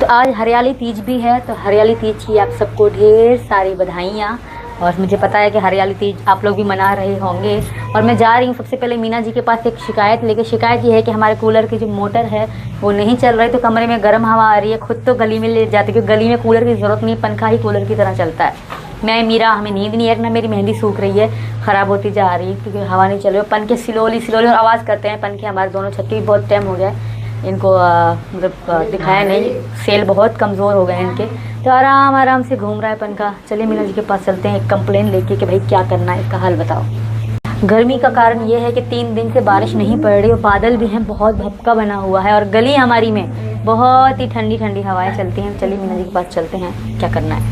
तो आज हरियाली तीज भी है, तो हरियाली तीज की आप सबको ढेर सारी बधाइयाँ। और मुझे पता है कि हरियाली तीज आप लोग भी मना रहे होंगे। और मैं जा रही हूँ सबसे पहले मीना जी के पास एक शिकायत लेके। शिकायत ये है कि हमारे कूलर की जो मोटर है वो नहीं चल रही, तो कमरे में गर्म हवा आ रही है। खुद तो गली में ले जाते क्योंकि गली में कूलर की ज़रूरत नहीं, पंखा ही कूलर की तरह चलता है। मैं मीरा हमें नींद नहीं है ना, मेरी मेहंदी सूख रही है, ख़राब होती जा रही है क्योंकि हवा नहीं चल रही। पंखे स्लोली स्लोली और आवाज़ करते हैं पंखे हमारे दोनों छत के। बहुत टाइम हो गया इनको मतलब दिखाया नहीं, सेल बहुत कमज़ोर हो गए हैं इनके, तो आराम आराम से घूम रहा है पंखा। चलिए मीना जी के पास चलते हैं एक कंप्लेन लेके कि भाई क्या करना है, इसका हल बताओ। गर्मी का कारण ये है कि 3 दिन से बारिश नहीं पड़ रही और बादल भी हैं, बहुत भपका बना हुआ है और गली हमारी में बहुत ही ठंडी ठंडी हवाएं चलती हैं। चलिए मीना जी के पास चलते हैं, क्या करना है।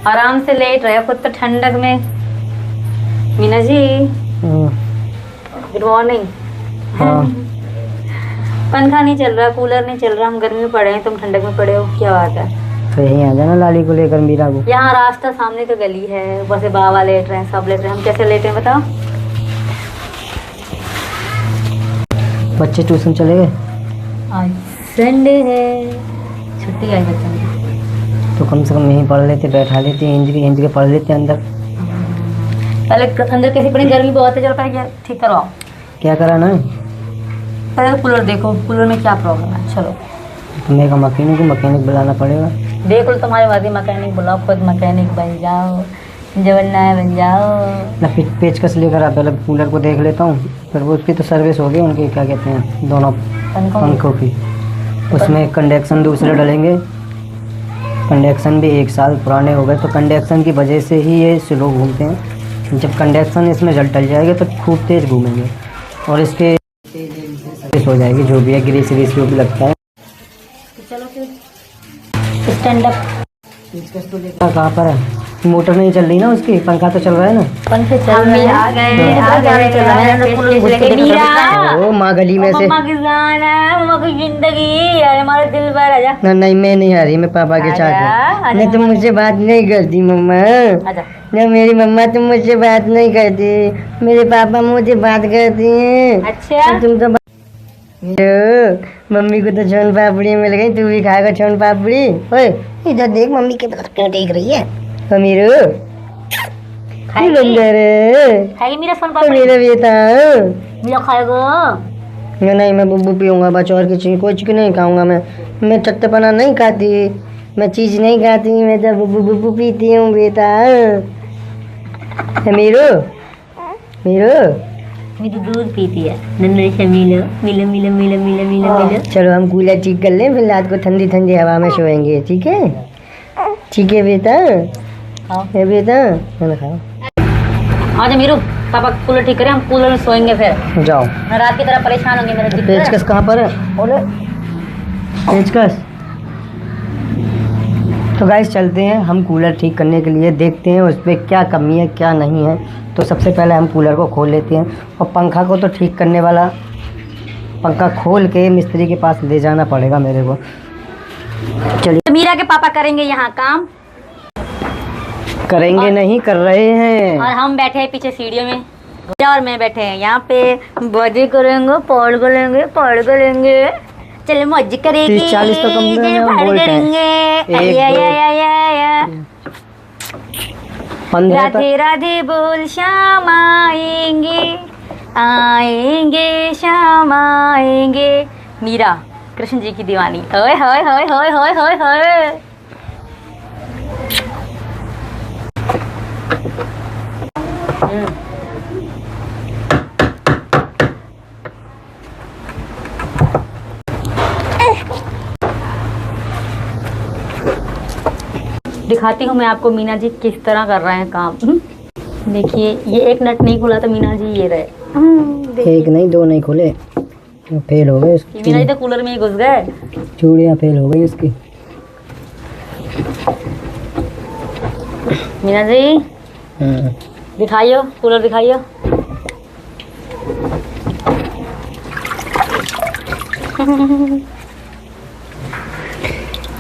आराम से लेट रहे खुद तो ठंडक में। Meena ji good morning. पंखा नहीं चल रहा, कूलर नहीं चल रहा, हम गर्मी में पड़े हैं, तुम ठंडक में पड़े हो, क्या बात है। तो यहीं आ जाना लाली को लेकर मीरा को। यहाँ रास्ता सामने तो गली है, बस बाबा लेट रहे हैं, सब लेट रहे हैं, हम कैसे लेटे हैं बताओ। बच्चे ट्यूशन चले गए? आज संडे है, छुट्टी आई बच्चों की। तो कम से कम यहीं पढ़ लेते, बैठा लेते, हिंदी के पढ़ लेते अंदर। पहले अंदर कैसी पड़ी, गर्मी बहुत है, चलो पहले ठीक करवाओ। क्या कराना है? पहले कूलर देखो, कूलर में क्या प्रॉब्लम है। चलो तुम्हें का मैकेनिक बुलाना पड़ेगा। देख लो तुम्हारी मर्जी, मैकेनिक बुलाओ, खुद मैकेनिक बन जाओ, जो बनना है बन जाओ ना। फिर पेचकस लेकर आ, पहले कूलर को देख लेता हूँ, फिर वो उसकी तो सर्विस होगी, उनकी क्या कहते हैं दोनों पंखों की। उसमें कंडक्शन दूसरे डलेंगे, कंडक्शन भी 1 साल पुराने हो गए, तो कंडक्शन की वजह से ही ये स्लो घूमते हैं। जब कंडक्शन इसमें जल टल जाएगा तो खूब तेज़ घूमेंगे और इसके सर्विस हो जाएगी, जो भी है ग्रीस जो भी लगता है। चलो फिर स्टैंड अप। कहाँ पर है? मोटर नहीं चल रही ना उसकी, पंखा तो चल रहा है ना। पंखे चल रहे हैं, आ गए। ओ माँ गली में से मम्मा की जान है, मम्मा की जिंदगी यार, हमारे दिल पर आजा। ना, नहीं मैं नहीं आ रही, मैं पापा के साथ। नहीं तुम मुझसे बात नहीं करती मम्मा, ना मेरी मम्मा तुम मुझसे बात नहीं करती, मेरे पापा मुझे बात करती हैं। अच्छा तुम तो मम्मी को तो छोन पापड़ी मिल गई, तू भी खाएगा छोन पापड़ी। ओए इधर देख मम्मी के पास क्यों देख रही है अमीरू। खाएगी मेरा सोन पापड़ी, मेरा बेटा मेरा खाएगा। नहीं मैं बुब्बू पीऊँगा बस, और किसी कुछ नहीं खाऊंगा मैं चट्टपना नहीं खाती, मैं चीज़ नहीं खाती, मैं तो बुब्बू पीती हूँ बेटा। मीरू मेरी दूध पीती है, नन्हे से मिलो मिलो मिलो मिलो मिलो मिलो मिलो। चलो हम कूलर ठीक कर लें, फिर रात को ठंडी ठंडी हवा में सोएंगे, ठीक है? ठीक है बेटा। है बेटा, खाना खाओ। आज मीरू पापा कूलर ठीक करें, हम कूलर में सोएंगे फिर। जाओ, मैं रात की तरह परेशान होंगे। मेरा पेचकस कहाँ पर है? बोले पेचकस। तो गाइस चलते हैं हम कूलर ठीक करने के लिए, देखते हैं उस पर क्या कमी है क्या नहीं है। तो सबसे पहले हम कूलर को खोल लेते हैं और पंखा को तो ठीक करने वाला पंखा खोल के मिस्त्री के पास ले जाना पड़ेगा मेरे को। चलिए तो मीरा के पापा करेंगे यहाँ काम, करेंगे नहीं कर रहे हैं, और हम बैठे हैं पीछे सीढ़ियों में, और मैं बैठे हैं यहाँ पे बजे करेंगे, पौड़ करेंगे। चलो मौज करेंगे, 30-40 तो कम राधे राधे बोल श्याम आएंगे, आएंगे श्याम आएंगे। मीरा कृष्ण जी की दीवानी। ओए होए होए होए होए होए होए। दिखाती हूँ मैं आपको मीना जी किस तरह कर रहे हैं काम। देखिए ये एक नट नहीं खुला तो मीना जी ये रहे, एक नहीं 2 नहीं खुले, फेल हो गए उसकी। मीना जी तो कूलर में ही घुस गए, चूड़ियाँ फेल हो गई उसकी। मीना जी दिखाइयो कूलर, दिखाइयो।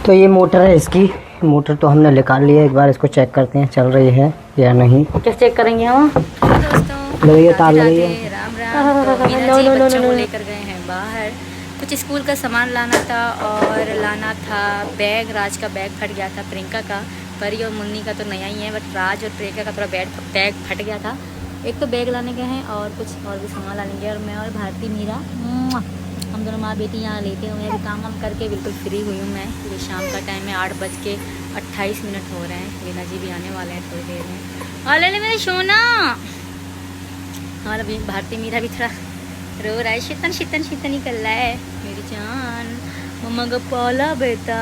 तो ये मोटर है इसकी, मोटर तो हमने निकाल लिया, एक बार इसको चेक करते हैं चल रही है या नहीं। कैसे चेक करेंगे हम? लगाइए तार लगाइए। राम राम। मीना जी बच्चों को लेकर गए हैं बाहर, तो कुछ स्कूल का सामान लाना था और लाना था बैग। राज का बैग फट गया था, प्रियंका का, परी और मुन्नी का तो नया ही है, बट राज और प्रियंका का थोड़ा बैग फट गया था। एक तो बैग लाने गए हैं और कुछ और भी सामान लाने गए। और मैं और भारती मीरा हम दोनों माँ बेटी यहाँ लेते हुए अभी काम वाम करके बिल्कुल फ्री हुई हूँ मैं। क्योंकि शाम का टाइम है, 8:28 हो रहे हैं। मीना जी भी आने वाले हैं थोड़ी देर में। और ले मेरे सोना। और अभी भारती मीरा भी थोड़ा रो रहा है, शीतन ही कर रहा है। मेरी जान मम्मा का पाला बेटा।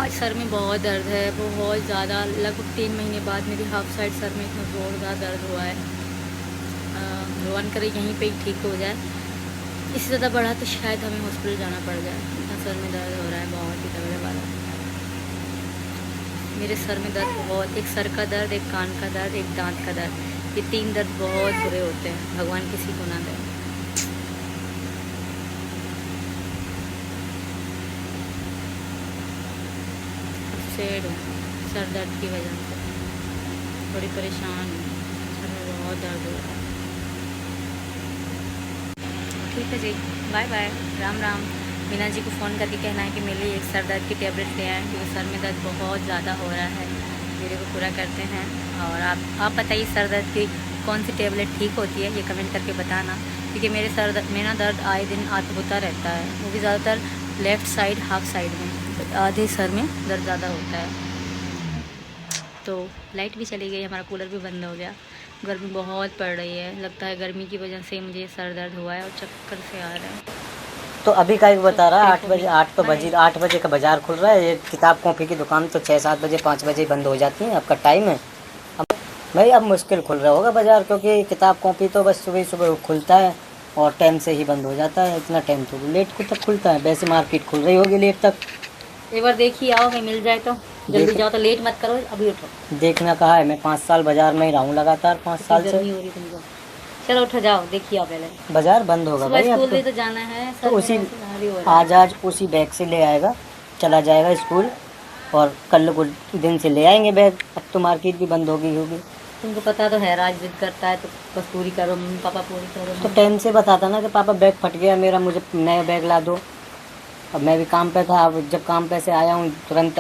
आज सर में बहुत दर्द है, बहुत ज़्यादा। लगभग 3 महीने बाद मेरी हाफ साइड सर में इतना ज़ोरदार दर्द हुआ है। भगवान करे यहीं पे ही ठीक हो जाए। इससे ज़्यादा बढ़ा तो शायद हमें हॉस्पिटल जाना पड़ जाए। इतना सर में दर्द हो रहा है, बहुत ही तगड़े वाला। मेरे सर में दर्द बहुत, एक सर का दर्द, एक कान का दर्द, एक दांत का दर्द। ये 3 दर्द बहुत बुरे होते हैं, भगवान किसी को ना दे। सर दर्द की वजह से बड़ी परेशान हूँ, सर में बहुत दर्द हो रहा है। ठीक है जी, बाय बाय, राम राम। मीना जी को फ़ोन करके कहना है कि मेरे लिए एक सर दर्द की टेबलेट ले आएँ, क्योंकि सर में दर्द बहुत ज़्यादा हो रहा है। वीडियो को पूरा करते हैं और आप बताइए सर दर्द की कौन सी टेबलेट ठीक होती है, ये कमेंट करके बताना। क्योंकि मेरा दर्द आए दिन होता रहता है, वो भी ज़्यादातर लेफ़्ट साइड, हाफ साइड में, आधे सर में दर्द ज़्यादा होता है। तो लाइट भी चली गई, हमारा कूलर भी बंद हो गया। गर्मी बहुत पड़ रही है, लगता है गर्मी की वजह से मुझे सर दर्द हुआ है और चक्कर से आ रहा है। तो अभी का एक बता रहा है 8 बजे, 8 बजे का बाज़ार खुल रहा है। ये किताब कॉपी की दुकान तो 6-7 बजे 5 बजे बंद हो जाती है। आपका टाइम है अब भाई, अब मुश्किल खुल रहा होगा बाज़ार, क्योंकि किताब कॉपी तो बस सुबह खुलता है और टाइम से ही बंद हो जाता है। इतना टाइम तो लेट को तक खुलता है। वैसे मार्केट खुल रही होगी लेट तक। एक बार देखिए, आओ कहीं मिल जाए तो जल्दी जाओ, तो लेट मत करो, अभी उठो। देखना कहा है, मैं 5 साल बाज़ार में ही रहा हूँ लगातार, 5 साल से। गर्मी हो रही तुमको, चलो उठो जाओ, देखिए आओ पहले। बाज़ार बंद होगा भाई, स्कूल अब तो जाना है, तो उसी आज उसी बैग से ले आएगा, चला जाएगा स्कूल, और कल को दिन से ले आएंगे बैग। अब तो मार्केट भी बंद होगी। तुमको पता तो है, राज जिद करता है तो बस पूरी करो, मम्मी पापा पूरी करो। तो टाइम से बताता ना कि पापा बैग फट गया मेरा, मुझे नया बैग ला दो। अब मैं भी काम पे था, अब जब काम पे से आया हूँ तुरंत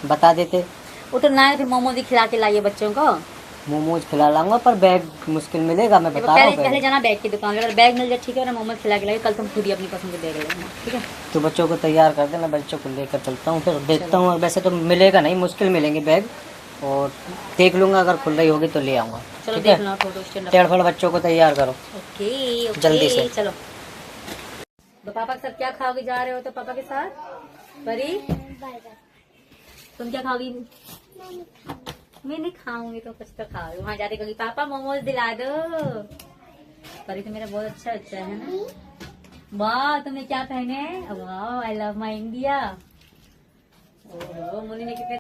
बता देते। वो तो ना, फिर मोमोज ही खिला के लाइए बच्चों को। मोमोज खिला लाऊंगा, पर बैग मुश्किल मिलेगा, मैं बता रहा हूँ। पहले जाना बैग की दुकान, अगर बैग मिल जाए ठीक है, ना मोमोज खिला के लाइए। कल तुम खुद ही अपनी पसंद के बैग लेना, ठीक है। तो बच्चों को तैयार कर दे, मैं बच्चों को लेकर चलता हूँ, फिर देखता हूँ। वैसे तो मिलेगा नहीं, मुश्किल मिलेंगे बैग, और देख लूँगा, अगर खुल रही होगी तो ले आऊँगा। चलो देख लो, फोटो स्टैंड टेढ़ बच्चों को तैयार करो। ओके जल्दी से चलो। तो पापा के साथ क्या खाओगे, जा रहे हो तो पापा के साथ? परी तुम क्या खाओगी? मैं नहीं खाऊंगी तो कुछ तो खाओगी। वहाँ जाते कहोगी पापा मोमोज दिला दो। परी तो मेरा बहुत अच्छा बच्चा है ना। वाह, तुमने क्या पहने? वाह, आई लव माई इंडिया। ओहो, मुन्नी ने कितने।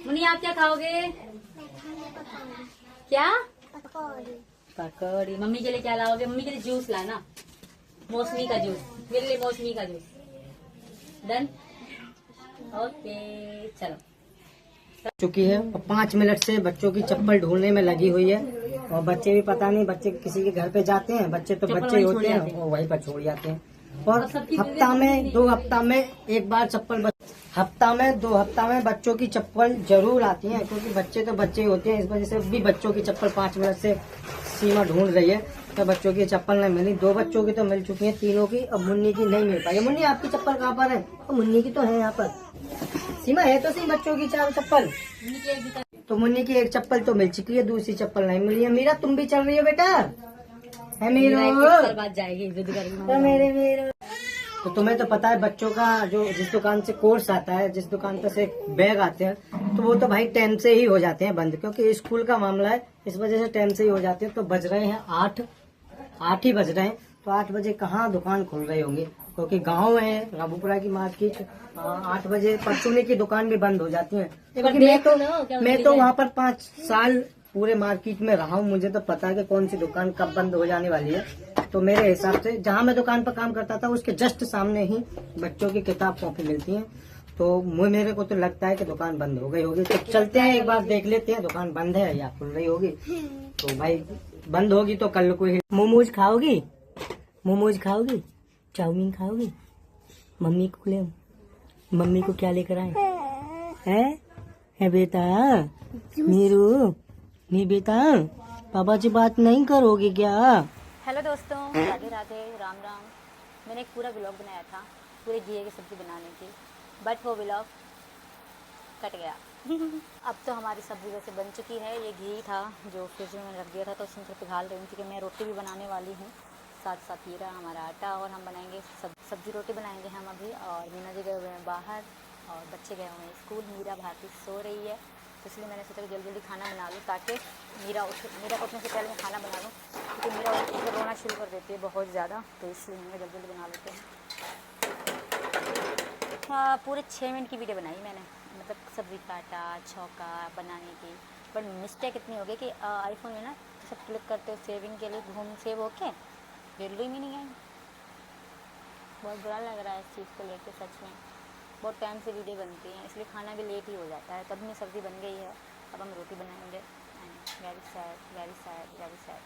मुन्नी आप क्या खाओगे? क्या? पकौड़ी। मम्मी के लिए क्या लाओगे? मम्मी के लिए जूस लाना, मौसमी का जूस, मेरे लिए मौसमी का जूस। डन, ओके चलो। चुकी है, और 5 मिनट से बच्चों की चप्पल ढूंढने में लगी हुई है। और बच्चे भी पता नहीं, बच्चे किसी के घर पे जाते हैं, बच्चे तो बच्चे होते हैं, वो वहीं पर छोड़ जाते हैं। और हफ्ता में 2 हफ्ता में एक बार चप्पल, हफ्ता में 2 हफ्ता में बच्चों की चप्पल जरूर आती है, क्योंकि बच्चे तो बच्चे होते हैं। इस वजह से भी बच्चों की चप्पल 5 मिनट से सीमा ढूंढ रही है, तो बच्चों की चप्पल नहीं मिली। 2 बच्चों की तो मिल चुकी है, 3 की। अब मुन्नी की नहीं मिल पाई। मुन्नी आपकी चप्पल कहाँ पर है? तो मुन्नी की तो है यहाँ पर। सीमा है तो सही बच्चों की 4 चप्पल। तो मुन्नी की एक चप्पल तो मिल चुकी है, दूसरी चप्पल नहीं मिली है। मीरा तुम भी चल रही हो बेटा? है मीरा, बात जाएगी मेरे। तो तुम्हें तो पता है बच्चों का जो जिस दुकान से कोर्स आता है, जिस दुकान पर से बैग आते हैं, तो वो तो भाई टाइम से ही हो जाते हैं बंद, क्योंकि स्कूल का मामला है, इस वजह से टाइम से ही हो जाते हैं। तो बज रहे हैं 8 ही बज रहे हैं। तो 8 बजे कहाँ दुकान खुल रही होंगी, क्योंकि गांव है, राबूपुरा की मार्केट 8 बजे परचूनी की दुकान भी बंद हो जाती है। क्योंकि मैं तो वहाँ पर 5 साल पूरे मार्केट में रहा हूँ, मुझे तो पता है कि कौन सी दुकान कब बंद हो जाने वाली है। तो मेरे हिसाब से जहाँ मैं दुकान पर काम करता था उसके जस्ट सामने ही बच्चों की किताब कॉपी मिलती है। तो मेरे को तो लगता है कि दुकान बंद हो गई होगी। तो चलते हैं, एक बार देख लेते हैं दुकान बंद है या खुल रही होगी। तो भाई बंद होगी तो कल को ही। मोमोज खाओगी? मोमोज खाओगी? चाउमीन खाओगी? मम्मी को ले, मम्मी को क्या लेकर आए है बेटा? मीरू, नहीं बेटा, पापा से बात नहीं करोगे क्या? हेलो दोस्तों, राधे राधे, राम राम। मैंने एक पूरा व्लॉग बनाया था पूरे घी की सब्ज़ी बनाने की, बट वो व्लॉग कट गया। अब तो हमारी सब्ज़ी वैसे बन चुकी है। ये घी था जो फ्रिज में रख दिया था, तो उसमें पिघाल रही हूँ क्योंकि मैं रोटी भी बनाने वाली हूँ। साथ साथ ये रहा हमारा आटा, और हम बनाएंगे सब्जी रोटी बनाएंगे हम अभी। और मीना जी गए हुए हैं बाहर और बच्चे गए हुए हैं स्कूल। मीरा भारती सो रही है, तो इसलिए मैंने सोचा कि जल्दी जल्दी खाना बना लूँ ताकि मीरा उठने से पहले मैं खाना बना लूँ, क्योंकि मीरा उठकर रोना शुरू कर देती है बहुत ज़्यादा, तो इसलिए मैं जल्दी जल्दी बना लेते हैं। हाँ, पूरे 6 मिनट की वीडियो बनाई मैंने, मतलब सब्ज़ी काटा, छौंका बनाने की। बट मिस्टेक इतनी हो गई कि आईफोन में ना सब क्लिक करते हो सेविंग के लिए, घूम सेव होके गैलरी में नहीं आई। बहुत बुरा लग रहा है इस चीज़ को लेकर सच में। बहुत टाइम से वीडियो बनती हैं, इसलिए खाना भी लेट ही हो जाता है। तब में सब्ज़ी बन गई है, अब हम रोटी बनाएंगे। Very sad, very sad, very sad.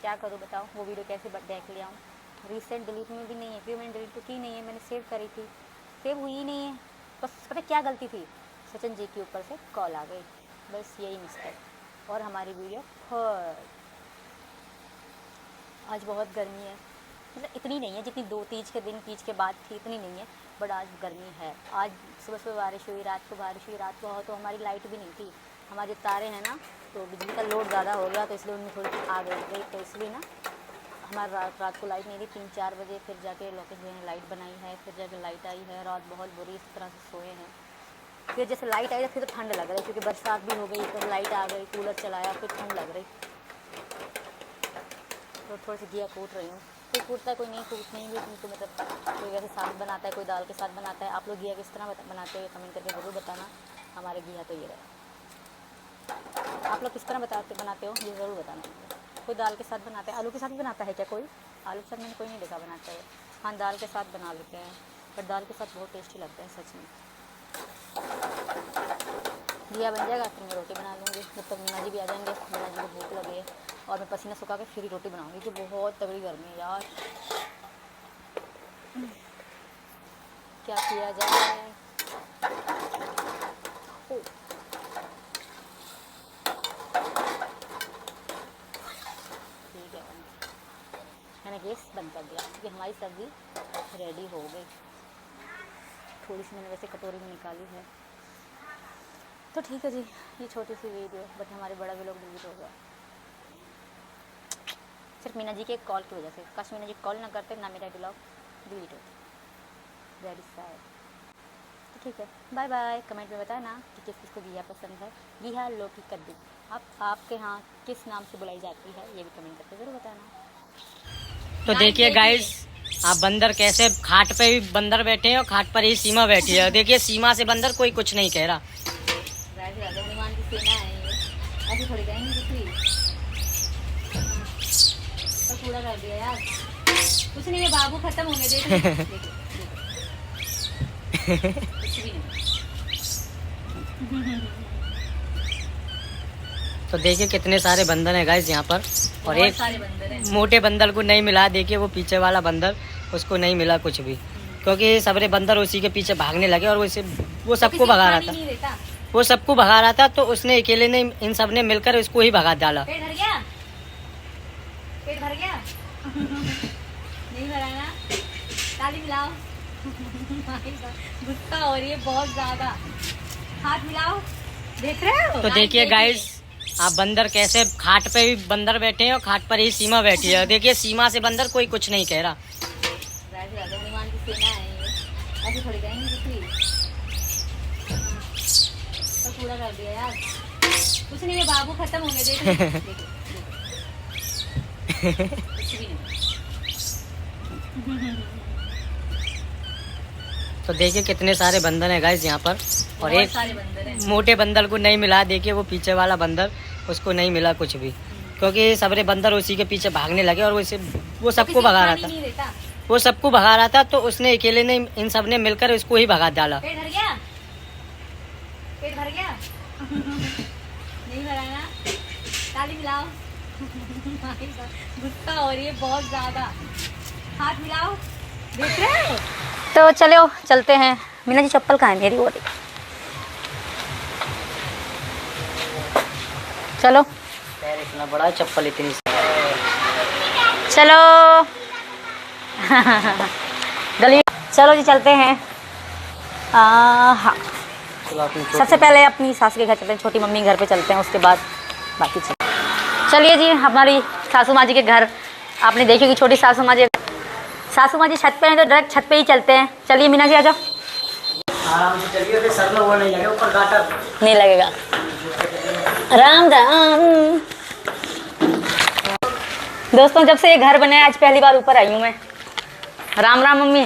क्या करूँ बताओ, वो वीडियो कैसे देख लिया हूँ। रिसेंट डिलीट में भी नहीं है, फिर मैंने डिलीट तो की नहीं है, मैंने सेव करी थी, सेव हुई ही नहीं है। बस पता क्या गलती थी, सचिन जी के ऊपर से कॉल आ गई, बस यही मिस्टेक। और हमारी वीडियो आज बहुत गर्मी है, मतलब इतनी नहीं है जितनी 2 तीज के दिन, तीज के बाद थी, इतनी नहीं है, बट आज गर्मी है। आज सुबह सुबह बारिश हुई, रात को बारिश हुई, रात को तो हमारी लाइट भी नहीं थी। हमारे तारे हैं ना, तो बिजली का लोड ज़्यादा हो गया, तो इसलिए उनमें थोड़ी सी आ गई, तो इसलिए ना हमारा रात को लाइट नहीं थी। 3-4 बजे फिर जाके लोकेश भाई ने लाइट बनाई है, फिर जाके लाइट आई है। रात बहुत बुरी इस तरह से सोए हैं। फिर जैसे लाइट आई तो फिर तो ठंड लग रही, क्योंकि बरसात भी हो गई, फिर लाइट आ गई, कूलर चलाया, फिर ठंड लग रही, तो थोड़ी सी घिया कूट रही हूँ। कोई कूटता है, कोई नहीं कूट नहीं भी, तो मतलब कोई वैसे साग बनाता है, कोई दाल के साथ बनाता है। आप लोग घिया किस तरह बनाते हो कमेंट करके ज़रूर बताना। हमारे घिया तो ये रहे, आप लोग किस तरह बनाते हो ये ज़रूर बताना। कोई दाल के साथ बनाता है, आलू के साथ भी बनाता है क्या कोई? आलू के साथ मैंने कोई नहीं देखा बनाते हुए। हाँ, दाल के साथ बना लेते हैं, पर दाल के साथ बहुत टेस्टी लगता है सच में। घिया बन जाएगा, फिर मैं रोटी बना लूँगी। जब तक मीना जी भी आ जाएंगे, मीना जी को भूख लगी है, और मैं पसीना सुखा के फिर ही रोटी बनाऊँगी, कि बहुत तगड़ी गर्मी है यार। क्या किया जाए। ठीक है, मैंने गैस बंद कर दिया क्योंकि हमारी सब्ज़ी रेडी हो गई। थोड़ी सी मैंने वैसे कटोरी में निकाली है, तो ठीक है जी। ये छोटी सी वीडियो, बट हमारे बड़ा भी लोग डिलीट हो गया सिर्फ मीना जी के कॉल की वजह से। काश मीना जी कॉल ना करते ना मेरा ब्लॉग डिलीट होता। Very sad. तो ठीक है, बाय बाय। कमेंट में बताना कि किस किसको घिया पसंद है। घिया लौकी कद्दू आपके यहाँ किस नाम से बुलाई जाती है, ये भी कमेंट करके ज़रूर बताना। तो देखिए गाइस, आप बंदर कैसे खाट पे भी बंदर बैठे हैं और खाट पर ही सीमा बैठी है। देखिए सीमा से बंदर कोई कुछ नहीं कह रहा। हनुमान की सेना है ये, ऐसे थोड़ी कहेंगे दूसरी। तो पूरा कर दिया यार, कुछ नहीं है बाबू, खत्म हो गए। देखो कुछ भी नहीं। तो देखिए कितने सारे बंदर हैं गाइस यहाँ पर, और एक सारे बंदर हैं। मोटे बंदर को नहीं मिला। देखिए वो पीछे वाला बंदर, उसको नहीं मिला कुछ भी, क्योंकि सबरे बंदर उसी के पीछे भागने लगे और वो सबको भगा रहा था। वो सबको भगा रहा था, तो उसने अकेले ने, इन सब ने मिलकर उसको ही भगा डाला। पेट भर गया, पेट भर गया। नहीं भरा ना, ताली मिलाओ। गुस्सा हो रही है बहुत ज्यादा, हाथ मिलाओ। देख रहे हो? तो देखिए गाइस, आप बंदर कैसे खाट पे भी बंदर बैठे हैं और खाट पर ही सीमा बैठी है। देखिए सीमा से बंदर कोई कुछ नहीं कह रहा। हनुमान की सेना है ये, ऐसे थोड़ी कहेंगे दूसरी। तो पूरा कर दिया यार, कुछ नहीं है बाबू, खत्म हो गए। देखो कुछ भी नहीं। तो देखिए कितने सारे बंदर हैं गाइस यहाँ पर, और एक सारे बंदर हैं। मोटे बंदर को नहीं मिला। देखिए वो पीछे वाला बंदर, उसको नहीं मिला कुछ भी, क्योंकि सबरे बंदर उसी के पीछे भागने लगे और वो सबको भगा रहा था। वो सबको भगा रहा था, तो उसने अकेले ने, इन सब ने मिलकर उसको ही भगा डाला। पेट भर गया, पेट भर गया। नहीं भरा ना, ताली मिलाओ। गुस्सा हो रही है बहुत ज्यादा। हाथ मिलाओ, देख रहे हो? तो चलो चलते हैं। मीना जी चप्पल कहाँ है मेरी? वो चलो। पैर इतना बड़ा है, चप्पल इतनी। चलो गली, चलो जी चलते हैं। हाँ, सबसे पहले अपनी सास के घर चलते हैं, छोटी मम्मी घर पे चलते हैं, उसके बाद बाकी चलिए जी। हमारी सासू माँ जी के घर आपने देखी कि छोटी सासू माँ जी छत पे हैं, तो डायरेक्ट छत पे ही चलते हैं। चलिए मीना जी आ जाओ। आराम से चलिए, फिर सर में वो नहीं लगे, ऊपर गाटर नहीं लगेगा। राम राम दोस्तों, जब से ये घर बना है आज पहली बार ऊपर आई हूँ मैं। राम राम मम्मी,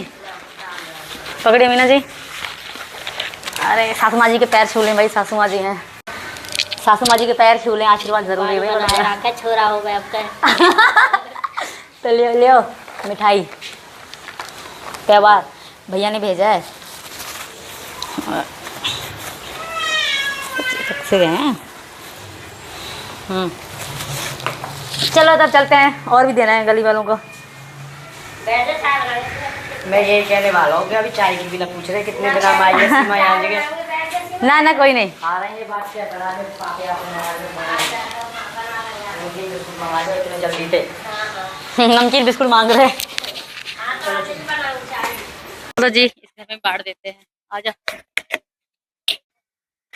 पकड़िए मीना जी। अरे सासू माँ जी के पैर छू लें भाई, सासू माँ जी हैं। सासू माँ जी के पैर छू लें, आशीर्वाद जरूरी है भाई। क्या छोरा हो गया आपका? तो लियो मिठाई, त्यौहार भैया ने भेजा है। से गए हैं। चलो तब चलते हैं, और भी देना है गली वालों को। मैं यही कहने वाला हूँ कि अभी चाय की भी ना पूछ रहे कितने दिन में आई है सीमा यहाँ जगह। ना ना कोई नहीं आ रहे हैं, ये बात क्या करा दे पापे इतने जल्दी थे। नमकीन बिस्कुट मांग रहे हैं। चलो जी इसमें हमें बांट देते हैं। आजा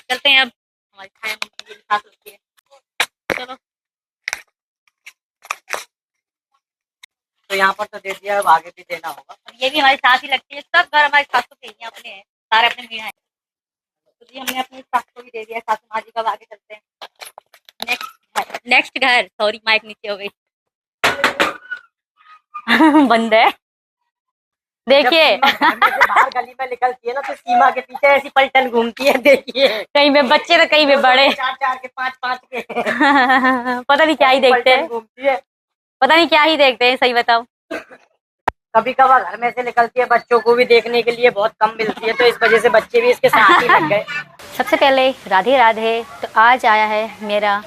चलते हैं अब, हमारी खाए मम्मी के साथ होती है। चलो तो यहाँ पर तो दे दिया, अब आगे भी देना होगा। ये भी हमारी सास ही लगती है, सब घर हमारी सास को भेजिए अपने हैं, सारे अपने मीणा है। तो जी हमने अपनी सास को भी दे दिया, सासू माँ जी का। आगे चलते हैं नेक्स्ट घर। सॉरी माइक नीचे हो गई। बंद है देखिए। बाहर गली में निकलती है ना, तो सीमा के पीछे ऐसी पलटन घूमती है, देखिए। कहीं पे बच्चे तो कहीं पे बड़े, 4-4 के 5-5 के। पता नहीं क्या ही देखते हैं, घूमती है, पता नहीं क्या ही देखते हैं, सही बताओ। कभी कभार घर में से निकलती है, बच्चों को भी देखने के लिए बहुत कम मिलती है, तो इस वजह से बच्चे भी इसके साथ ही लग गए। सबसे पहले राधे राधे। तो आज आया है मेरा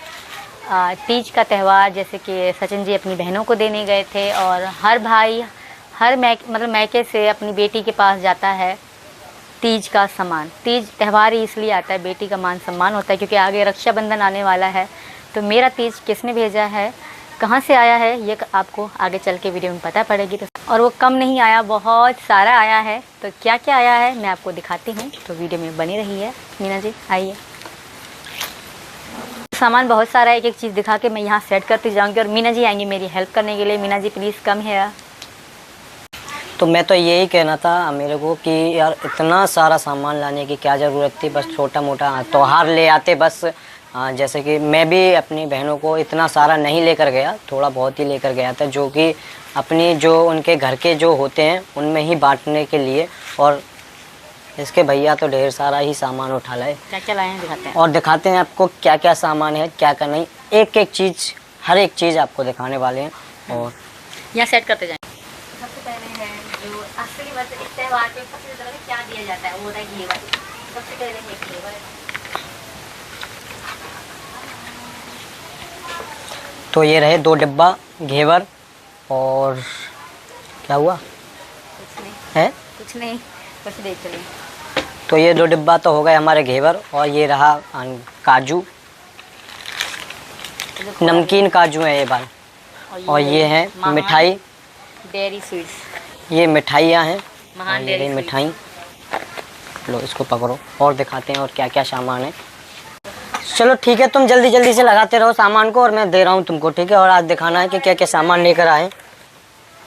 तीज का त्यौहार। जैसे कि सचिन जी अपनी बहनों को देने गए थे, और हर भाई हर मैके से अपनी बेटी के पास जाता है तीज का सामान। तीज त्यौहार ही इसलिए आता है, बेटी का मान सम्मान होता है, क्योंकि आगे रक्षाबंधन आने वाला है। तो मेरा तीज किसने भेजा है, कहाँ से आया है, ये आपको आगे चल के वीडियो में पता पड़ेगी। तो और वो कम नहीं आया, बहुत सारा आया है। तो क्या क्या आया है मैं आपको दिखाती हूँ, तो वीडियो में बनी रही है। मीना जी आइए। सामान बहुत सारा है, एक एक चीज़ दिखा के मैं यहाँ सेट करती जाऊँगी, और मीना जी आएंगी मेरी हेल्प करने के लिए। मीना जी प्लीज़ कम है। तो मैं तो यही कहना था मेरे को कि यार इतना सारा सामान लाने की क्या ज़रूरत थी, बस छोटा मोटा त्योहार ले आते बस। जैसे कि मैं भी अपनी बहनों को इतना सारा नहीं लेकर गया, थोड़ा बहुत ही लेकर गया था, जो कि अपनी जो उनके घर के जो होते हैं उनमें ही बांटने के लिए। और इसके भैया तो ढेर सारा ही सामान उठा लाए। क्या क्या लाए हैं दिखाते हैं, और दिखाते हैं आपको क्या क्या सामान है, क्या क्या नहीं, एक एक चीज़, हर एक चीज़ आपको दिखाने वाले हैं। और यहाँ सेट करते जाएँ। सबसे पहले है जो असली बात, इस त्यौहार पे सबसे ज़्यादा क्या दिया जाता है, वो होता है घेवर। सबसे पहले है घेवर। तो ये रहे 2 डिब्बा घेवर। और क्या हुआ कुछ नहीं है, कुछ नहीं, बस देख चलिए। तो ये 2 डिब्बा तो हो गए हमारे घेवर। और ये रहा काजू, नमकीन काजू है ये बार। और ये है मिठाई, डेयरी स्वीट्स। ये मिठाइयाँ हैं, महान ये डेयरी मिठाई। लो इसको पकड़ो और दिखाते हैं और क्या क्या सामान है। चलो ठीक है, तुम जल्दी जल्दी से लगाते रहो सामान को, और मैं दे रहा हूँ तुमको, ठीक है। और आज दिखाना है कि क्या क्या सामान लेकर आए।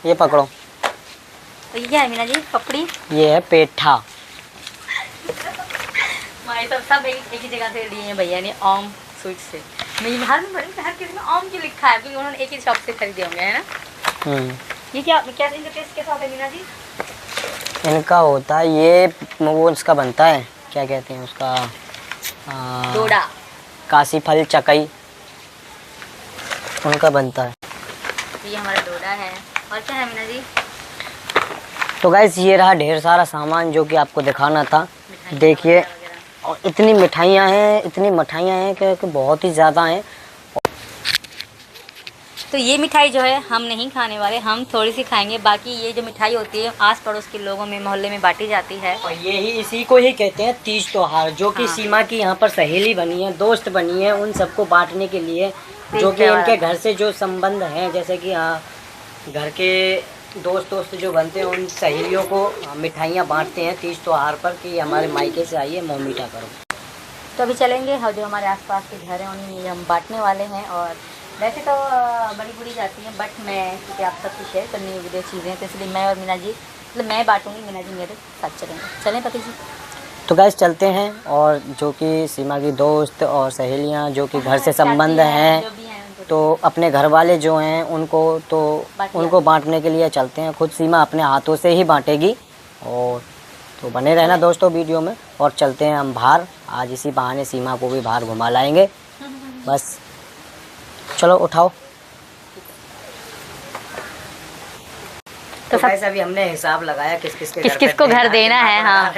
ये पकड़ो। तो ये क्या है मीना जी? पपड़ी। ये है पेठा। हमारे सब एक ही जगह से लिए हैं भैया ने, ओम स्वीट से। मैं हर किसी में ओम क्यों लिखा है, क्योंकि उन्होंने एक ही शॉप से खरीदे होंगे, है ना। ये क्या इनका टेस्ट कैसा होता है मीना जी? इनका होता है ये, वो इसका बनता है, क्या कहते हैं उसका, डोडा, काशी फल चकई, उनका बनता है। तो ये हमारा डोडा है। और क्या है मीना जी? तो गाइस ये रहा ढेर सारा सामान जो कि आपको दिखाना था। देखिए, और इतनी मिठाइयाँ हैं, इतनी मिठाइयाँ हैं कि बहुत ही ज़्यादा हैं। तो ये मिठाई जो है हम नहीं खाने वाले, हम थोड़ी सी खाएंगे। बाकी ये जो मिठाई होती है आस पड़ोस के लोगों में, मोहल्ले में बांटी जाती है। और ये ही इसी को ही कहते हैं तीज त्योहार, जो कि हाँ। सीमा की यहाँ पर सहेली बनी है, दोस्त बनी है, उन सबको बांटने के लिए, तीज जो कि त्योहार। इनके घर से जो संबंध हैं, जैसे कि हाँ घर के दोस्त जो बनते हैं उन सहेलियों को मिठाइयाँ बांटते हैं तीज त्योहार पर कि हमारे मायके से आइए मुँह मीठा करो। तो अभी चलेंगे और जो हमारे आसपास के घर हैं उन्हें हम बांटने वाले हैं। और वैसे तो बड़ी बुरी जाती हैं, बट मैं क्योंकि आप सबसे शेयर करनी वीडियो चीज़ें, तो इसलिए मैं और मीना जी, मतलब मैं बांटूंगी, मीना जी मेरे साथ चलेंगे। चलें पति जी? तो गैस चलते हैं। और जो कि सीमा की दोस्त और सहेलियाँ जो कि घर से संबंध हैं, जो भी हैं उनको तो अपने घर वाले जो हैं उनको बांटने के लिए चलते हैं। खुद सीमा अपने हाथों से ही बांटेगी। और तो बने रहना दोस्तों वीडियो में। और चलते हैं हम बाहर, आज इसी बहाने सीमा को भी बाहर घुमा लाएंगे। बस चलो उठाओ। तो सब अभी हमने हिसाब लगाया किस को घर देना है। हाँ,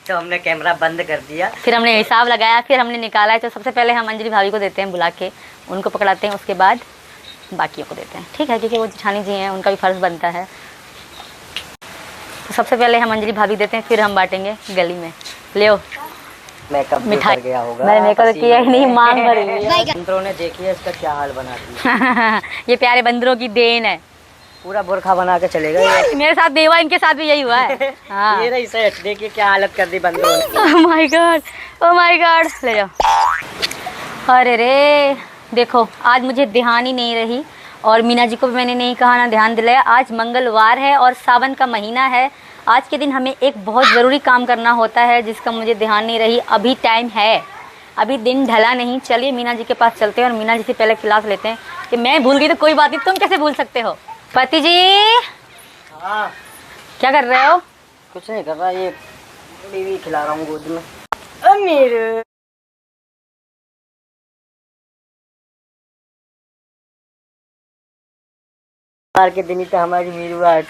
तो हमने कैमरा बंद कर दिया, फिर हमने हिसाब लगाया, फिर हमने निकाला है। तो सबसे पहले हम अंजलि भाभी को देते हैं बुला के, उनको पकड़ाते हैं, उसके बाद बाकियों को देते हैं, ठीक है? क्योंकि वो जेठानी जी हैं, उनका भी फर्ज बनता है। तो सबसे पहले हम अंजलि भाभी देते हैं, फिर हम बांटेंगे गली में। ले मेकअप भी मिठाई कर गया होगा। मैंने मेकअप किया ही नहीं, मांग भर रही है। बंदरों ने देखिए इसका क्या हाल बना दिया। ये प्यारे बंदरों की देन है। पूरा बुरखा बना के चलेगा ये। मेरे साथ देवा, इनके साथ भी यही हुआ है। हाँ। ये रही सेट, देखिए क्या हालत कर दी बंदरों ने। Oh my God, oh my God. ले जाओ। अरे रे, देखो आज मुझे ध्यान ही नहीं रही, और मीना जी को भी मैंने नहीं कहा, ना ध्यान दिलाया। आज मंगलवार है और सावन का महीना है। आज के दिन हमें एक बहुत ज़रूरी काम करना होता है, जिसका मुझे ध्यान नहीं रही। अभी टाइम है, अभी दिन ढला नहीं। चलिए मीना जी के पास चलते हैं और मीना जी से पहले क्लास लेते हैं कि मैं भूल गई तो कोई बात नहीं, तुम कैसे भूल सकते हो? पति जी हाँ, क्या कर रहे हो? कुछ नहीं कर रहा, ये बीवी खिला रहा हूँ गोद में। मेरे मंगलवार के दिन ही तो हमारी मीरू आया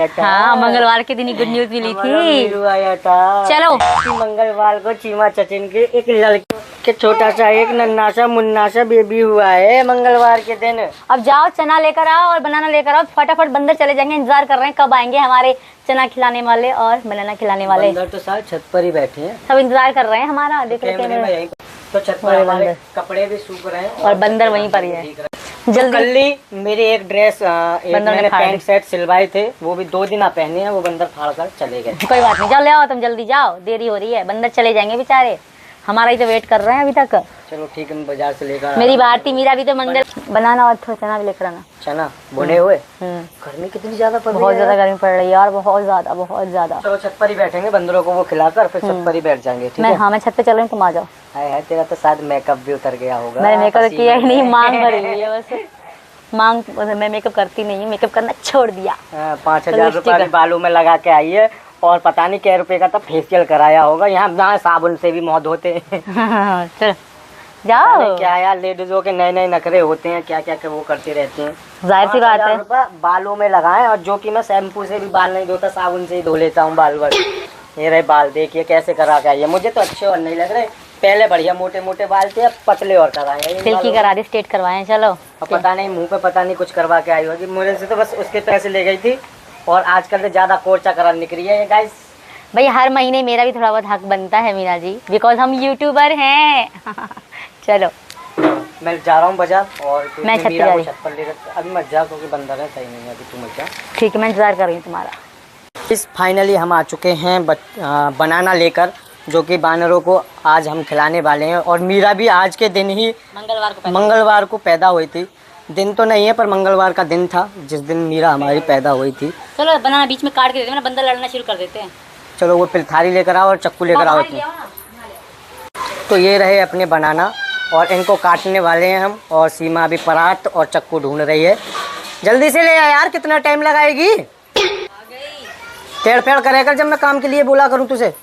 था। हाँ, मंगलवार के दिन ही गुड न्यूज़ मिली थी। मीरू आया था। चलो। मंगलवार को चीमा चचिन के एक लड़के के छोटा सा एक नन्ना सा मुन्ना सा बेबी हुआ है मंगलवार के दिन। अब जाओ, चना लेकर आओ और बनाना लेकर आओ, फटाफट। बंदर चले जाएंगे, इंतजार कर रहे हैं कब आएंगे हमारे चना खिलाने वाले और बनाना खिलाने वाले। बंदर तो साथ छत पर ही बैठे हैं, सब इंतजार कर रहे हैं हमारा। देख रहे कैमरे में यहीं तो छत पर हमारे कपड़े भी सूख रहे हैं और बंदर वहीं पर ही है। जल्दी। कल ही मेरी एक ड्रेस मैंने पैंट सेट सिलवाए थे, वो भी 2 दिन पहने हैं, वो बंदर फाड़ कर चले गए। कोई बात नहीं, जाओ ले आओ, तुम जल्दी जाओ, देरी हो रही है। बंदर चले जाएंगे बेचारे, हमारा ही तो वेट कर रहे हैं अभी तक। चलो ठीक है, मैं बाजार से लेकर मेरी भारती मीरा भी तो मंगल बनाना और थोड़ा चना भी लेकर आना। चना भुने हुए। हम्म, गर्मी कितनी ज्यादा पड़ रही है, बहुत ज्यादा गर्मी पड़ रही है यार, बहुत ज्यादा बहुत ज्यादा। चलो छत पर ही बैठेंगे, बंदरों को वो खिलाकर फिर छत पर ही बैठ जाएंगे, ठीक है? हाँ, मैं छत पे चल रही हूँ, तुम आ जाओ। है तेरा तो शायद मेकअप भी उतर गया होगा। मैंने मेकअप किया ही नहीं, मांग भरी हुई है बस। मांग, मैं मेकअप करती नहीं हूँ, मेकअप करना छोड़ दिया। 5,000 रुपये बालों में लगा के आई है, और पता नहीं क्या रुपए का तो फेशियल कराया होगा। यहाँ साबुन से भी मौत होते हैं। चलो जाओ। क्या यार, लेडीजों के नए नए नखरे होते हैं, क्या क्या वो करते रहते हैं। जाहिर सी बात है। 5,000 रुपये बालों में लगाए, और जो कि मैं शैम्पू से भी बाल नहीं धोता, साबुन से ही धो लेता हूँ बाल। ये रहे बाल, देखिए कैसे करा के आई है। मुझे तो अच्छे और नहीं लग रहे, पहले बढ़िया मोटे मोटे बाल थे, अब पतले और कराए हैं। सिल्की करा दी, स्ट्रेट करवाए। चलो। अब पता नहीं मुंह पे पता नहीं कुछ करवा के आई होगी। मुझे से तो बस उसके पैसे ले गई थी, और आजकल तो ज्यादा कोर्चा करा निकली है ये गाइस। भाई हर महीने मेरा भी थोड़ा बहुत हक बनता है मीना जी, बिकॉज हम यूट्यूबर हैं। चलो मैं जा रहा हूँ बाजार, और मैं छत पे जा रही हूँ। छत पर लेकर अभी मत जा, क्योंकि बंदर है, सही नहीं है अभी, तुम मत जा। ठीक है, मैं इंतजार कर रही हूँ तुम्हारा। इस फाइनली हम आ चुके हैं बनाना लेकर, जो कि बानरों को आज हम खिलाने वाले हैं। और मीरा भी आज के दिन ही मंगलवार को पैदा हुई थी। दिन तो नहीं है, पर मंगलवार का दिन था जिस दिन मीरा हमारी पैदा हुई थी। चलो बनाना बीच में काट के देते हैं ना, बंदर लड़ना शुरू कर देते हैं। चलो वो फिर थाली लेकर आओ और चक्कू लेकर आओ। तो ये रहे अपने बनाना, और इनको काटने वाले हैं हम। और सीमा अभी परात और चक्कू ढूंढ रही है। जल्दी से ले आ यार, कितना टाइम लगाएगी? टेढ़ फेड़ करेगा जब मैं काम के लिए बोला करूँ तुझे।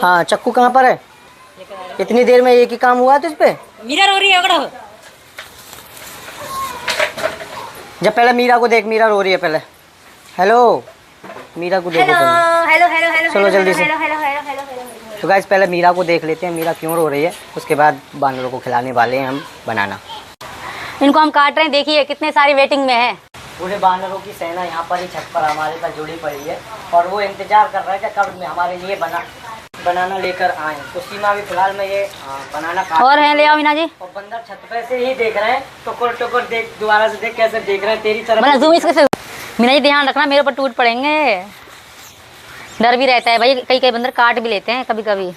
हाँ, चक्कू कहाँ पर है? इतनी देर में एक ही काम हुआ तुझ पे? मीरा रो रही है, अगड़ो। जब पहले मीरा को देख, मीरा रो रही है पहले। हेलो, मीरा को देखो पहले। हेलो हेलो हेलो, चलो जल्दी से। Hello hello hello hello. तो गाइस पहले मीरा को देख लेते हैं, मीरा क्यों रो रही है, उसके बाद बानरों को खिलाने वाले हैं हम बनाना। इनको हम काट रहे हैं, देखिए कितने सारी वेटिंग में है। पूरे बानरों की सेना यहाँ पर ही छत पर हमारे पास जुड़ी पड़ी है और वो इंतजार कर रहे थे कब हमारे लिए बनाना लेकर आए। तो सीमा भी फिलहाल में ये बनाना काट और है, ले आओ मीना जी। और बंदर छत पे से ही देख रहे हैं, टुकुर देख, दोबारा से देख कैसे देख रहे हैं तेरी तरफ। मतलब जूम इसके से। मीना जी ध्यान रखना, मेरे ऊपर टूट पड़ेंगे। डर भी रहता है भाई, कई बंदर काट भी लेते हैं कभी कभी।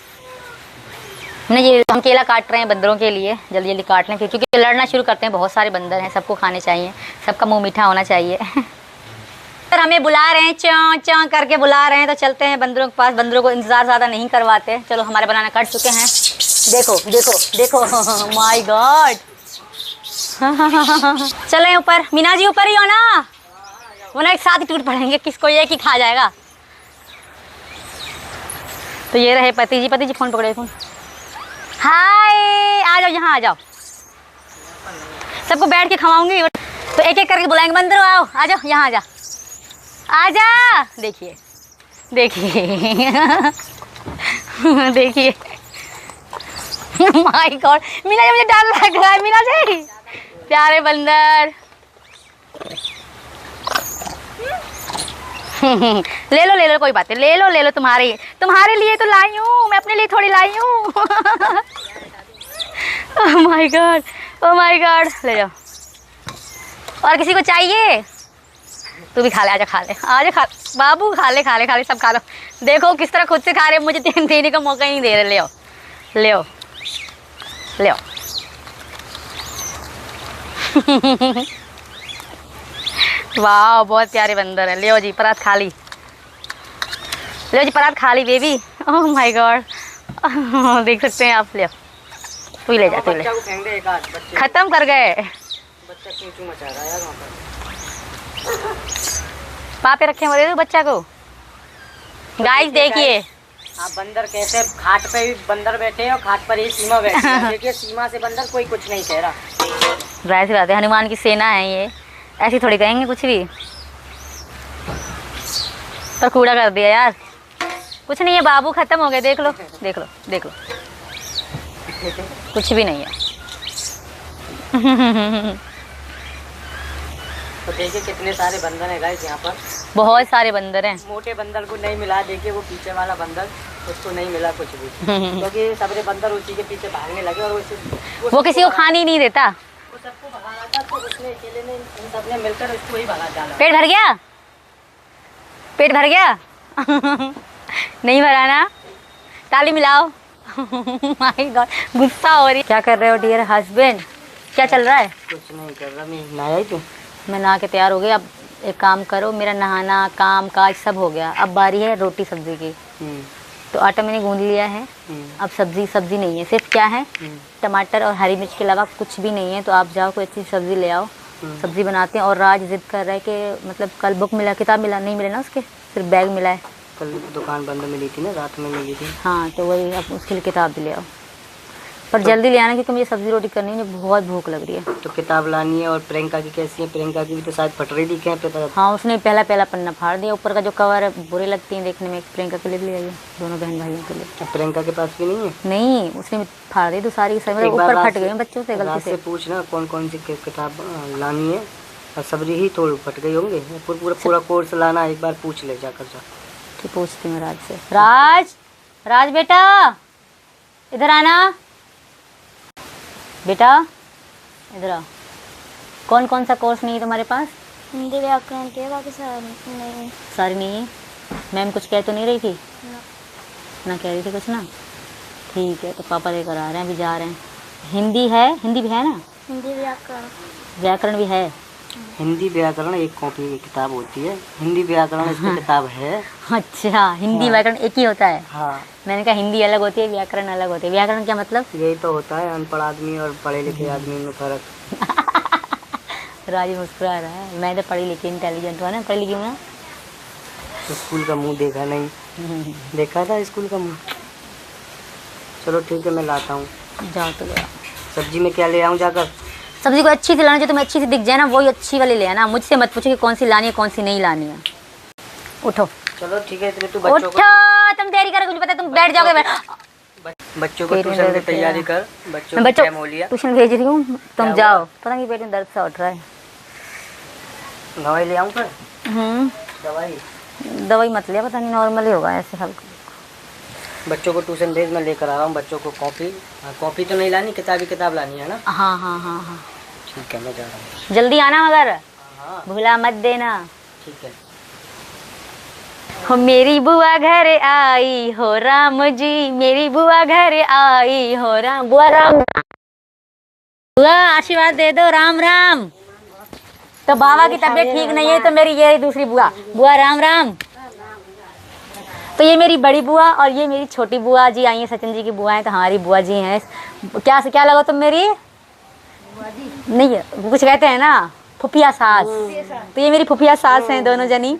मीना जी हम केला काट रहे हैं बंदरों के लिए, जल्दी जल्दी काट लें क्योंकि लड़ना शुरू करते हैं। बहुत सारे बंदर हैं, सबको खाने चाहिए, सबका मुंह मीठा होना चाहिए। सर हमें बुला रहे हैं, चौं चौं करके बुला रहे हैं, तो चलते हैं बंदरों के पास। बंदरों को इंतजार ज़्यादा नहीं करवाते। चलो हमारे बनाना कट चुके हैं। देखो देखो देखो, माय गॉड। चले ऊपर, मीना जी ऊपर ही हो ना, वरना एक साथ ही टूट पड़ेंगे, किसको एक ही खा जाएगा। तो ये रहे पति जी फ़ोन पकड़े, फ़ोन। हाय, आ जाओ यहाँ आ जाओ, सबको बैठ के खवाऊंगी। तो एक एक करके बुलाएंगे, बंदर आओ, आ जाओ यहाँ आ जा। देखिए देखिए देखिए, माय गॉड। मीना जी मुझे डर लग रहा है, मीना जी प्यारे बंदर। ले लो कोई बात नहीं, ले लो तुम्हारे लिए तो लाई हूँ मैं, अपने लिए थोड़ी लाई हूँ। ओह माय गॉड, ले जाओ। और किसी को चाहिए? तू भी खा ले, आजा खा बाबू, खा ले सब खा लो। देखो किस तरह खुद से खा रहे, मुझे देने का मौका ही नहीं दे रहे। ले आओ। वाह बहुत प्यारे बंदर है। ले जी परात खा ली, बेबी। ओह माय गॉड, देख सकते हैं आप। ले तू ही ले जा, खत्म कर गए। बच्चा क्यों मचा रहा है यार वहाँ पर? पापे रखे हुए दे दो बच्चा को। गाइस देखिए आप बंदर कैसे खाट पे भी बंदर बैठे और खाट पर ही सीमा बैठी है। देखिए सीमा से बंदर कोई कुछ नहीं कह रहा। जाहिर सी बात है, हनुमान की सेना है ये, ऐसी थोड़ी कहेंगे कुछ भी। पर कूड़ा कर दिया यार, कुछ नहीं है बाबू, खत्म हो गए। देख लो कुछ भी नहीं है। तो देखिए कितने सारे बंदर हैं गाइस यहाँ पर, बहुत सारे बंदर हैं। मोटे बंदर को नहीं मिला, देखिए वो पीछे वाला बंदर, उसको नहीं मिला कुछ भी। क्योंकि सारे बंदर उसी के पीछे भागने लगे और वो किसी को खाने ही नहीं देता। वो सबको भगा रहा था, तो उसने अकेले ने इन सबने मिलकर उसको ही भगा डाला। पेट भर गया नहीं भरा ना, ताली मिलाओ। माय गॉड, गुस्सा हो रही। क्या कर रहे हो डियर हस्बैंड, क्या चल रहा है? कुछ नहीं कर रहा, मैं नहाया ही तू। मैं नहा के तैयार हो गई। अब एक काम करो, मेरा नहाना काम काज सब हो गया, अब बारी है रोटी सब्जी की। तो आटा मैंने गूंद लिया है। अब सब्जी नहीं है, सिर्फ क्या है, टमाटर और हरी मिर्च के अलावा कुछ भी नहीं है। तो आप जाओ कोई अच्छी सब्जी ले आओ, सब्जी बनाते हैं। और राज जिद कर रहा है कि मतलब कल बुक मिला, किताब मिला, नहीं मिले ना उसके, सिर्फ बैग मिला है। कल दुकान बंद मिली थी ना, रात में मिली थी। हाँ तो वही, अब उसके लिए किताब भी ले आओ, पर जल्दी ले आना क्योंकि मुझे सब्जी रोटी करनी है, मुझे बहुत भूख लग रही है। तो किताब लानी है। और प्रियंका की कैसी है? प्रियंका की भी तो शायद फट रही थी क्या पे? हाँ उसने पहला पन्ना फाड़ दिया, ऊपर का जो कवर है बुरे लगती हैं देखने में। प्रियंका के लिए ले आइए, दोनों बहन भाइयों के लिए। प्रियंका के पास भी नहीं है? नहीं, उसने फाड़ दी तो सारी ऊपर फट गई बच्चों से गलती से। पूछना कौन सी किताब लानी है, और सबरी ही थोड़ी फट गई होंगे। पूरा कोर्स लाना, एक बार पूछ ले जाकर जा। ठीक, पूछती हूँ राज से। राज बेटा इधर आना, बेटा इधर आओ। कौन सा कोर्स नहीं है तुम्हारे पास? हिंदी व्याकरण के, बाकी सारी नहीं है। मैम कुछ कह तो नहीं रही थी ना कह रही थी कुछ ना? ठीक है, तो पापा लेकर आ रहे हैं, अभी जा रहे हैं। हिंदी भी है ना? हिंदी व्याकरण भी है। हिंदी व्याकरण एक कॉपी की किताब होती है, हिंदी व्याकरण इसकी किताब है। अच्छा, हिंदी व्याकरण एक ही होता है? हाँ। मैंने कहा हिंदी अलग होती है, व्याकरण अलग होती है। व्याकरण क्या मतलब? यही तो होता है, अनपढ़ आदमी और पढ़े लिखे आदमी में फर्क। राज मुस्कुरा रहा है। मैं तो पढ़ी लिखी इंटेलिजेंट हूँ ना, पढ़ी लिखी हूँ ना। तो स्कूल का मुंह देखा नहीं? देखा था स्कूल का मुंह। चलो ठीक है, मैं लाता हूँ। जाओ तो ले। सब्जी में क्या ले आऊँ जाकर? सब्जी को अच्छी सी लाना, जो तुम्हें अच्छी सी दिख जाए ना वही अच्छी वाली ले आना। मुझसे मत पूछो कि कौन सी लानी है कौन सी नहीं लानी है। उठो। चलो ठीक है, तू उठो, तुम देरी करोगे, मुझे पता है तुम बैठ जाओगे। बच्चों को पेट में ट्यूशन दर्द की होता तैयारी है। कर, बच्चों मैं को बच्चों टाइम हो लिया। ट्यूशन भेज रही हूँ, तुम क्या जाओ। पता नहीं पेट में दर्द सा उठ रहा है। दवाई ले आऊँ फिर? दवाई दवाई मत लिया, पता नहीं नॉर्मल ही होगा ऐसे हल्का। बच्चों को ट्यूशन भेज, मैं लेकर आ रहा हूँ बच्चों को कॉपी। कॉपी तो नहीं लानी, किताब लानी है ना? हाँ हाँ हाँ हाँ, ठीक है, मैं जा रहा हूँ। जल्दी आना मगर हाँ भूला मत देना। ठीक है। हो मेरी बुआ घर आई हो राम जी, मेरी बुआ घर आई हो राम। बुआ राम, बुआ आशीर्वाद दे दो, राम राम। तो बाबा की तबीयत ठीक नहीं है तो मेरी ये दूसरी बुआ, बुआ राम राम। तो ये मेरी बड़ी बुआ और ये मेरी छोटी बुआ जी आई हैं, सचिन जी की बुआ हैं, तो हमारी बुआ जी हैं। क्या लगा तुम मेरी? नहीं है, कुछ कहते हैं ना, फुफिया सास। तो ये मेरी फुफिया सास हैं दोनों जनी,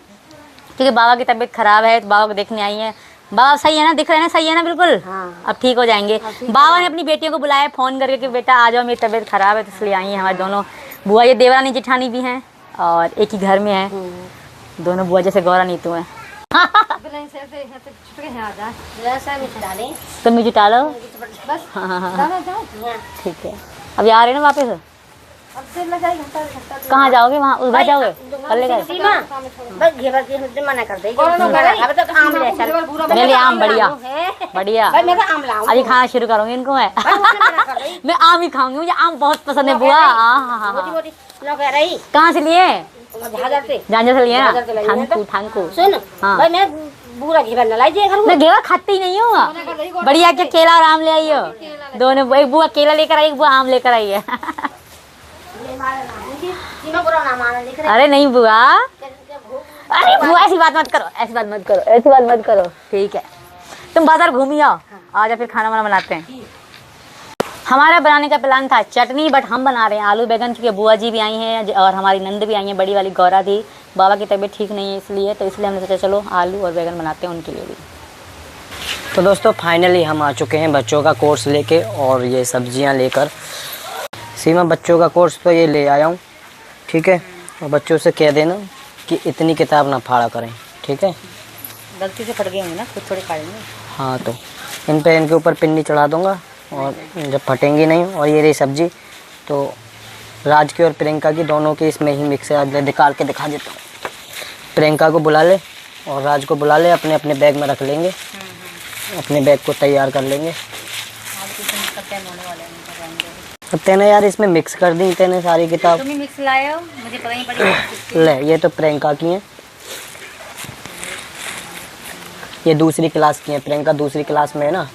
क्योंकि बाबा की तबीयत खराब है तो बाबा को देखने आई है। बाबा सही है ना, दिख रहे हैं ना, सही है ना बिल्कुल? हाँ। अब ठीक हो जाएंगे। बाबा ने अपनी बेटियों को बुलाया फ़ोन करके कि बेटा आ जाओ, मेरी तबीयत खराब है, तो इसलिए आई हैं हमारे दोनों बुआ। ये देवरानी जेठानी भी हैं और एक ही घर में है दोनों बुआ, जैसे गौरा नीतू हैं। तुम भी जुटा लो। हाँ, ठीक है। अभी आ रहे ना वापस? कहाँ जाओगे? वहाँ उधर जाओगे? मेरे लिए आम बढ़िया बढ़िया। अभी खाना शुरू करूँगी इनको मैं। मैं आम ही खाऊंगी, मुझे आम बहुत पसंद है बुआ। कहाँ से लिए? झांझर से लिए ना? ठानकू। सुन हाँ। भाई मैं पूरा घेवर न लाई जे घर मैं घेवर खाती ही नहीं हूँ। बढ़िया क्या केला और आम ले आई हो दोनों। एक बुआ केला लेकर आई, एक बुआ आम लेकर आई है। अरे नहीं बुआ, अरे बुआ ऐसी बात मत करो, ऐसी बात मत करो, ऐसी बात मत करो। ठीक है, तुम बाजार घूमी आओ, आ जाओ फिर खाना वाना बनाते हैं। हमारा बनाने का प्लान था चटनी, बट हम बना रहे हैं आलू बैगन, क्योंकि बुआ जी भी आई हैं और हमारी नंद भी आई हैं, बड़ी वाली गौरा थी। बाबा की तबीयत ठीक नहीं है इसलिए, तो इसलिए हमने सोचा चलो आलू और बैगन बनाते हैं उनके लिए भी। तो दोस्तों फाइनली हम आ चुके हैं बच्चों का कोर्स लेके और ये सब्जियां लेकर। सीमा बच्चों का कोर्स तो ये ले आया हूँ, ठीक है। और बच्चों से कह देना कि इतनी किताब ना फाड़ा करें, ठीक है। गलती से फट गए होंगे ना, खुद थोड़े फाड़ेंगे। हाँ, तो इनके ऊपर पिन्नी चढ़ा दूँगा और जब फटेंगी नहीं। और ये रही सब्जी, तो राज की और प्रियंका की दोनों की इसमें ही मिक्स है। आज निकाल के दिखा देता हूँ। प्रियंका को बुला ले और राज को बुला ले, अपने अपने बैग में रख लेंगे, अपने बैग को तैयार कर लेंगे। अब तेने यार इसमें मिक्स कर दी तेने सारी किताब। तुम ही मिक्स लाए हो, मुझे पता ही पड़ेगा। ले, ये तो प्रियंका की हैं, ये दूसरी क्लास की हैं। प्रियंका दूसरी क्लास में है ना।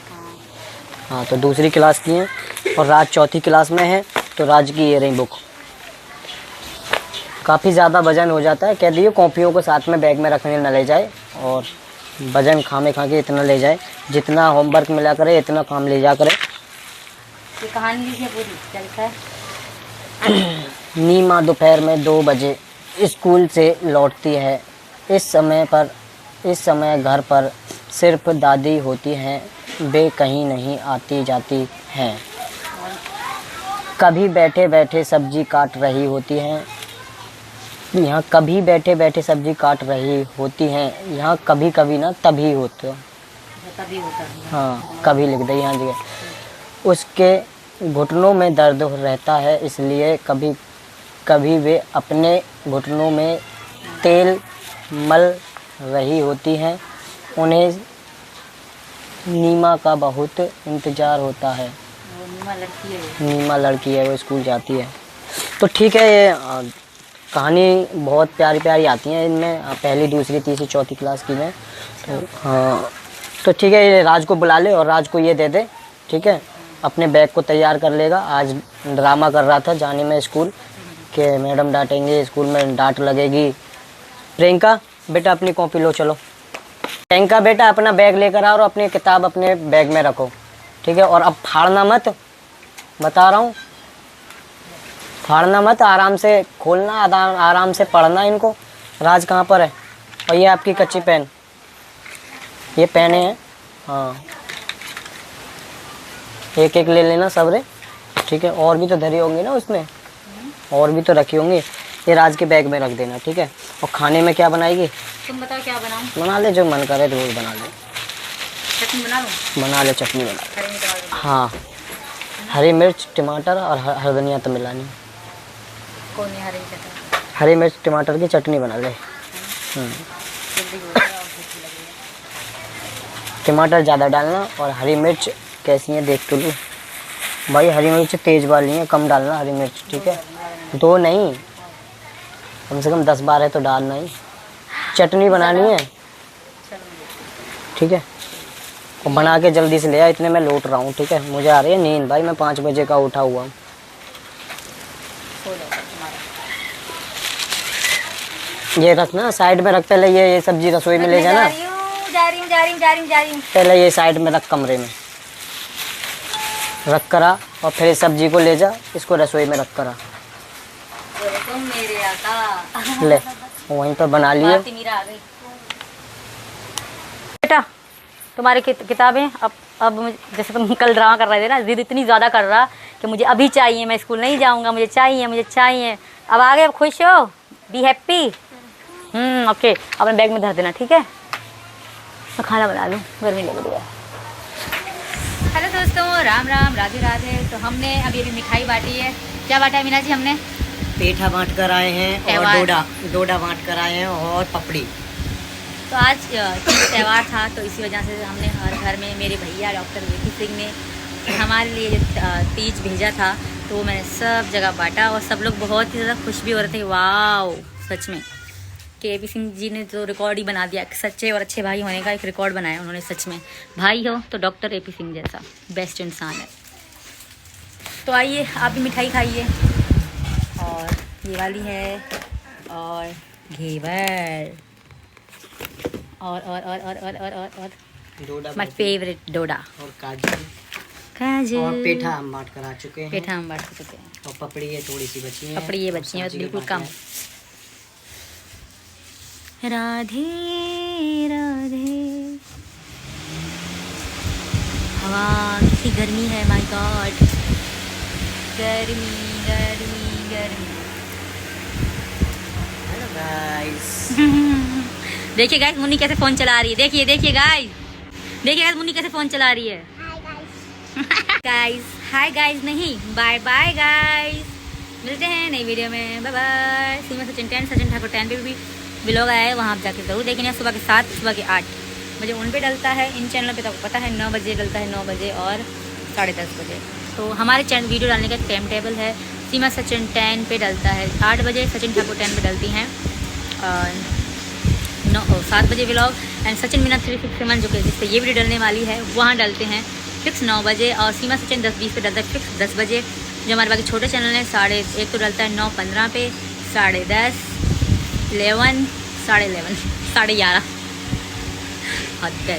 हाँ, तो दूसरी क्लास की हैं और राज चौथी क्लास में है, तो राज की ये रही बुक। काफ़ी ज़्यादा वजन हो जाता है, कह दिए कॉपियों को साथ में बैग में रखने न ले जाए और वजन खामे खा के इतना ले जाए, जितना होमवर्क मिला करे इतना काम ले जा करे। ये कहानी लीजिए पूरी, क्या लिखा है? नीमा दोपहर में 2 बजे स्कूल से लौटती है। इस समय घर पर सिर्फ दादी होती हैं, वे कहीं नहीं आती जाती हैं। कभी बैठे बैठे सब्जी काट रही होती हैं यहाँ, कभी बैठे बैठे सब्जी काट रही होती हैं यहाँ, कभी कभी ना तभी होता, तभी होता है। हाँ कभी लिख दे यहाँ जगह। उसके घुटनों में दर्द रहता है, इसलिए कभी कभी वे अपने घुटनों में तेल मल रही होती हैं। उन्हें नीमा का बहुत इंतज़ार होता है। नीमा लड़की है, वो स्कूल जाती है। तो ठीक है, ये कहानी बहुत प्यारी प्यारी आती हैं इनमें, पहली दूसरी तीसरी चौथी क्लास की में। तो हाँ, तो ठीक है, ये राज को बुला ले और राज को ये दे दे, ठीक है। अपने बैग को तैयार कर लेगा। आज ड्रामा कर रहा था जाने में स्कूल कि मैडम डांटेंगे, स्कूल में डांट लगेगी। प्रियंका बेटा अपनी कॉपी लो, चलो। प्रियंका बेटा अपना बैग लेकर आओ और अपनी किताब अपने बैग में रखो, ठीक है। और अब फाड़ना मत, बता रहा हूँ, फाड़ना मत, आराम से खोलना, आराम से पढ़ना इनको। राज कहाँ पर है? और ये आपकी कच्ची पेन, ये पेने हैं, हाँ एक एक ले लेना सबरे, ठीक है। और भी तो धरी होंगी ना उसमें, और भी तो रखी होंगी। ये राज के बैग में रख देना, ठीक है। और खाने में क्या बनाएगी? तुम बताओ क्या बनाऊं? बना ले, जो मन करे तो वो बना ले। चटनी बना लूँ? बना ले, चटनी बना ले। हरी मिर्च डाल दूँ? हाँ, हरी मिर्च, टमाटर और हर धनिया तो मिलानी। कौन है हरी चटनी? हरी मिर्च टमाटर की चटनी बना ले। जल्दी हो जाए और भूख लगी है। टमाटर ज़्यादा डालना और हरी मिर्च कैसी है देख तो लूँ भाई। हरी मिर्च तेज़ वाली है, कम डालना हरी मिर्च, ठीक है? 2 नहीं, कम से कम 10-12 तो डालना ही। चटनी बनानी है, ठीक है? और बना के जल्दी से ले आ, इतने मैं लौट रहा हूँ, ठीक है? मुझे आ रही है नींद भाई, मैं 5 बजे का उठा हुआ हूँ। सो जाओ तुम्हारा। ये रखना साइड में रख, पहले ये सब्जी रसोई में ले जाना। जा रही हूँ। पहले ये साइड में रख, कमरे में रख करा, और फिर इस सब्जी को ले जा, इसको रसोई में रख करा। तुम मेरे आका। ले वहीं पर बना लिए। मीरा आ गई। बेटा तुम्हारी किताबें अब जैसे तुम कल ड्रामा कर रहे थे ना, जिद इतनी ज़्यादा कर रहा कि मुझे अभी चाहिए, मैं स्कूल नहीं जाऊंगा, मुझे चाहिए। अब आ गए, अब खुश हो, बी हैप्पी। ओके, अपने बैग में धर देना, ठीक है? मैं खाना बना लूँ, गर्मी लग रही है। हेलो दोस्तों, राम राम, राधे राधे। तो हमने अभी मिठाई बांटी है। क्या बांटा है मीना जी हमने? पेठा बांट कर आए हैं और डोडा बांट कर आए हैं और पपड़ी। तो आज त्यौहार था, तो इसी वजह से हमने हर घर में, मेरे भैया डॉक्टर ए पी सिंह ने हमारे लिए जो तीज भेजा था, तो वो मैंने सब जगह बांटा और सब लोग बहुत ही ज़्यादा खुश भी हो रहे थे। वाओ, सच में कि ए पी सिंह जी ने तो रिकॉर्ड ही बना दिया। सच्चे और अच्छे भाई होने का एक रिकॉर्ड बनाया उन्होंने। सच में भाई हो तो डॉक्टर ए पी सिंह जैसा बेस्ट इंसान है। तो आइए आप भी मिठाई खाइए। और ये वाली है, और घेवर, और माय फेवरेट डोडा, और काजू और पेठा हम बांट कर आ चुके हैं। और पपड़ी ये थोड़ी सी बची है। पपड़ी ये बची है, बिल्कुल कम। राधे राधे। हवा कितनी गर्मी है, माय गॉड, गर्मी। Hello guys. देखिए गाइस, मुन्नी कैसे फोन चला रही है। देखिए गाइस, मुन्नी कैसे फोन चला रही है। हाय गाइस नहीं, बाय बाय गाइस। मिलते हैं नई वीडियो में, बाय बाय। सीमा सचिन ठाकुर 10 पे भी व्लॉग आया है, वहाँ आप जाके जरूर देखिए। सुबह के 7, सुबह के 8 बजे उन पे डलता है। इन चैनलों पे तो आपको पता है 9 बजे डलता है, 9 बजे और 10:30 बजे। तो हमारे चैनल वीडियो डालने का टाइम टेबल है। सीमा सचिन 10 पे डलता है 8 बजे, सचिन ठाकुर 10 पे डलती हैं 7 बजे व्लॉग। एंड सचिन मीना 361 जो कि जिससे ये वीडियो डलने वाली है, वहाँ डलते हैं फिक्स 9 बजे। और सीमा सचिन 10:20 पे डलता है फिक्स 10 बजे। जो हमारे बाकी छोटे चैनल हैं 1:30 तो डलता है 9:15 पे, 10:30, 11, 11:30, 11:30 हद कर